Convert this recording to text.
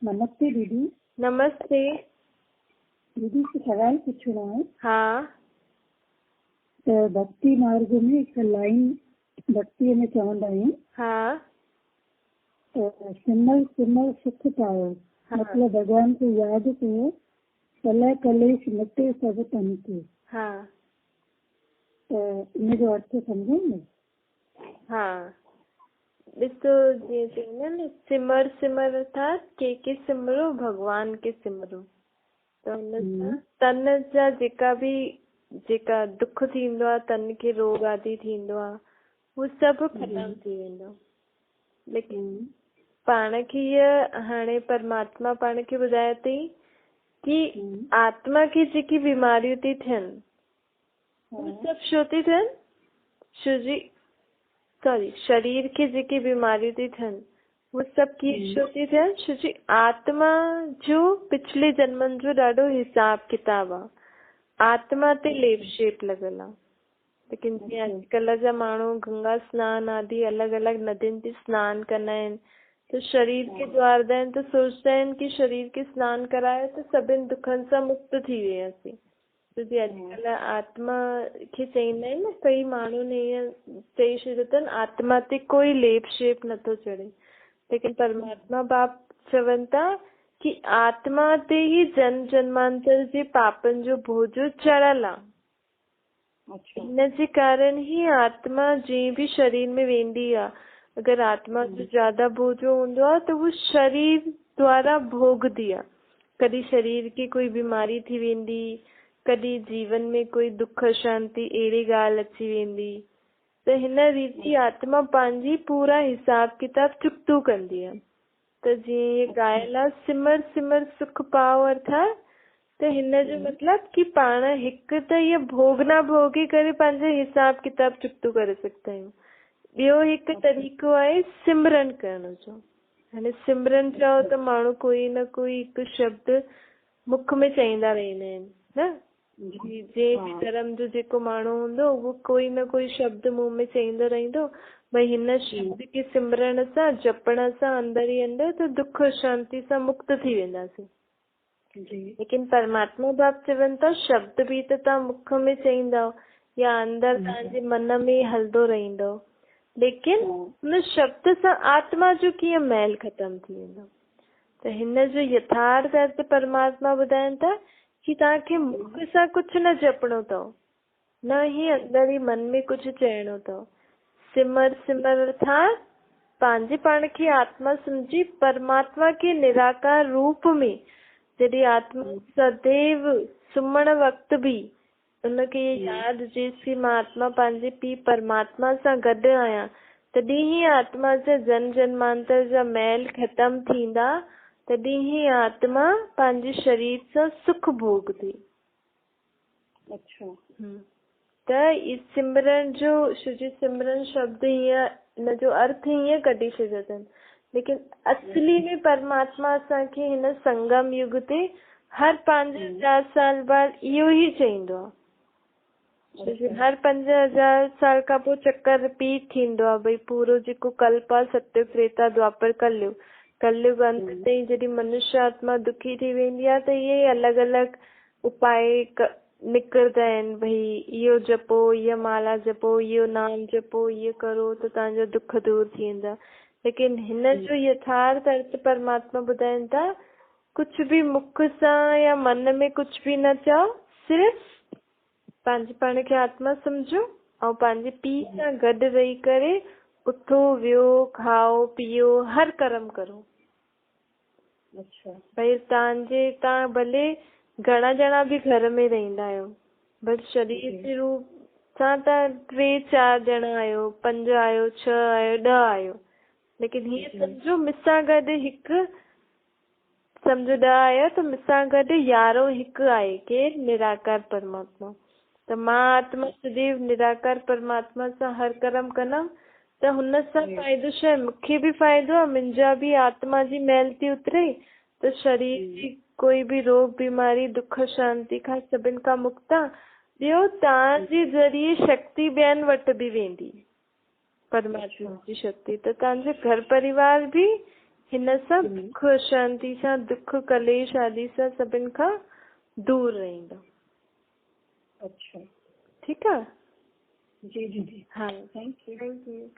नमस्ते दीदी। नमस्ते। दीदी से सवाल पूछना है। हाँ। तो भक्ति मार्ग में एक लाइन भक्ति में चवंदा आहियूं। हाँ। तो सिमर सिमर सुख पाओ। हाँ। मतलब भगवान को याद कयो, कलह कलेश मिटे सब तन के। हाँ। तो इन जो अर्थ समझेंगे। हाँ, ॾिसो जीअं चवंदा आहिनि सिमर सिमर अर्थात के सिमरो भगवान के सिमरो। त हुन तन जा जेका दुख थींदो आहे, तन खे रोग आदि थींदो आहे, उहो सभु खत्म थी वेंदो। लेकिन पाण खे इहा हाणे परमात्मा पाण खे ॿुधाए थी कि आत्मा खे जेकी बीमारियूं थी थियनि उहे सभु छो थी थियनि? शरीर खे जेकी बीमारियूं थी थियनि उहे सभु कीअं छो थी थियनि? छो जी आत्मा जो पिछले जन्मनि जो ॾाढो हिसाब किताब आहे। आत्मा ते लेप शेप लॻल आहे। लेकिन जीअं अॼुकल्ह जा माण्हू गंगा स्नान आदि अलॻि अलॻि नदियुनि ते सनानु कंदा आहिनि, तो शरीर खे द्वारदा आहिनि, तो सोचदा आहिनि कि शरीर खे सनानु करायो त सभिनि दुखनि सां मुक्त थी वियासीं। तो जी अॼुकल्ह आत्मा खे चईंदा आहिनि न, कई माण्हुनि ईअं चई छॾियो अथनि आत्मा ते कोई लेप शेप नथो चढ़े। लेकिन परमात्मा बाप चवनि था कि आत्मा ते ही जन्म जन्मांतर जे पापनि जो बोझ चढ़ल आहे। इन जे कारण ही आत्मा जीअं भी शरीर में वेंदी आहे, अगर आत्मा जो ज्यादा बोझो हूंदो आहे त वो शरीर द्वारा भोगदी आहे। कॾहिं शरीर की कोई बीमारी थी वेंदी, कॾहिं जीवन में कोई दुख शांति अहिड़ी ॻाल्हि अची वेंदी, त हिन रीति आत्मा पंहिंजी पूरा हिसाब किताब चुकतो कंदी आहे। त जीअं ये ॻाल्हि आहे सिमर सिमर सुख पाओ अर्थात त हिन जो मतलब कि पाण हिकु त इहो भोग न भोगी करे पंहिंजो हिसाब किताब चुकतो करे सघंदा आहियूं। ॿियो हिकु तरीक़ो आहे सिमरन करण जो। हाणे सिमरन चओ त माण्हू कोई न कोई हिकु शब्द मुख में चईंदा रहंदा आहिनि न। जे धर्म जो जेको माण्हू हूंदो उहो कोई न कोई शब्द मुंह में चईंदो रहंदो, भई हिन शब्द खे सिमरण सां जपण सां अंदर ई अंदर त दुख शांति सां मुक्त थी वेंदासीं। लेकिन परमात्मा बाप चवनि था शब्द बि त तव्हां मुख में चईंदव या अंदर तव्हांजे मन में हलंदो रहंदो, लेकिन हुन शब्द सां आत्मा जो कीअं मैल ख़तम थी वेंदो। त हिन जो यथार्थ अर्थ परमात्मा ॿुधाइनि था कि तव्हांखे मुख सां कुझु न जपणो अथव, न ही अंदर ई मन में कुझु चइणो अथव। सिमर सिमर अर्थात पंहिंजे पाण खे आत्मा सम्झी परमात्मा के निराकार रूप में जॾहिं आत्मा सदैव सुम्हण वक़्त बि उनखे यादि जेसि मां आत्मा पंहिंजे पीउ परमात्मा सां गॾु आहियां, तॾहिं ही आत्मा जा जन्म जन्मांतर जा मैल ख़तम थींदा, तॾहिं ही आत्मा पंहिंजे शरीर सां सुख भोगदी। त इस सिमरन जो सिमरन शब्द हीअं इन जो अर्थ हीअं कढी छॾियो अथनि, लेकिन असली में परमात्मा असांखे हिन संगम युग ते हर 5000 साल बाद इहो ई चईंदो आहे। हर 5000 साल खां पोइ चक्कर रिपीट थींदो आहे, भई पूरो जेको कल्प आहे सत्य त्रेता द्वापर कलयुग अंत ताईं जॾहिं मनुष्य आत्मा दुखी थी वेंदी आहे त इहे अलॻि अलॻि उपाय निकिरंदा आहिनि, भई इहो जपो, इहा माला जपो, इहो नाम जपो, इहो करो त तव्हांजा दुख दूर थी वेंदा। लेकिन हिन जो यथार्थ अर्थ परमात्मा ॿुधाइनि था कुझु बि मुख सां या मन में कुझु बि न चओ, सिर्फ़ पंहिंजे पाण खे आत्मा सम्झो ऐं पंहिंजे पीउ सां गॾु रही करे उथो वियो खाओ पीओ हर कर्म करो। भई तव्हां भले घणा ॼणा बि घर में रहंदा आहियो, बट शरीर जे रूप सां तव्हां 3-4 ॼणा आहियो, 5 आहियो, 6 आहियो, 10 आहियो, लेकिन हीअं सम्झो मूंसां गॾु हिकु, सम्झो 10 आहियो त मूंसां गॾु 11 हिकु आहे, केरु? निराकार परमात्मा। त मां आत्मा सदैव निराकार परमात्मा सां हर कर्म कंदमि त हुन सां फ़ाइदो छा आहे? मूंखे बि फ़ाइदो आहे, मुंहिंजा बि आत्मा जी मैल थी उतरे त शरीर जी कोई बि रोग बीमारी दुख शांति खां सभिनि खां मुक्त आहे। ॿियो तव्हांजे ज़रिए शक्ति ॿियनि वटि बि वेंदी, परमात्मा जी शक्ति, त तव्हांजो घर परिवार बि हिन सां सुख शांति सां दुख कलेश आदि सां सभिनि खां दूर रहंदो। अच्छा, ठीक है। जी जी जी, हाँ, थैंक यू। Thank you.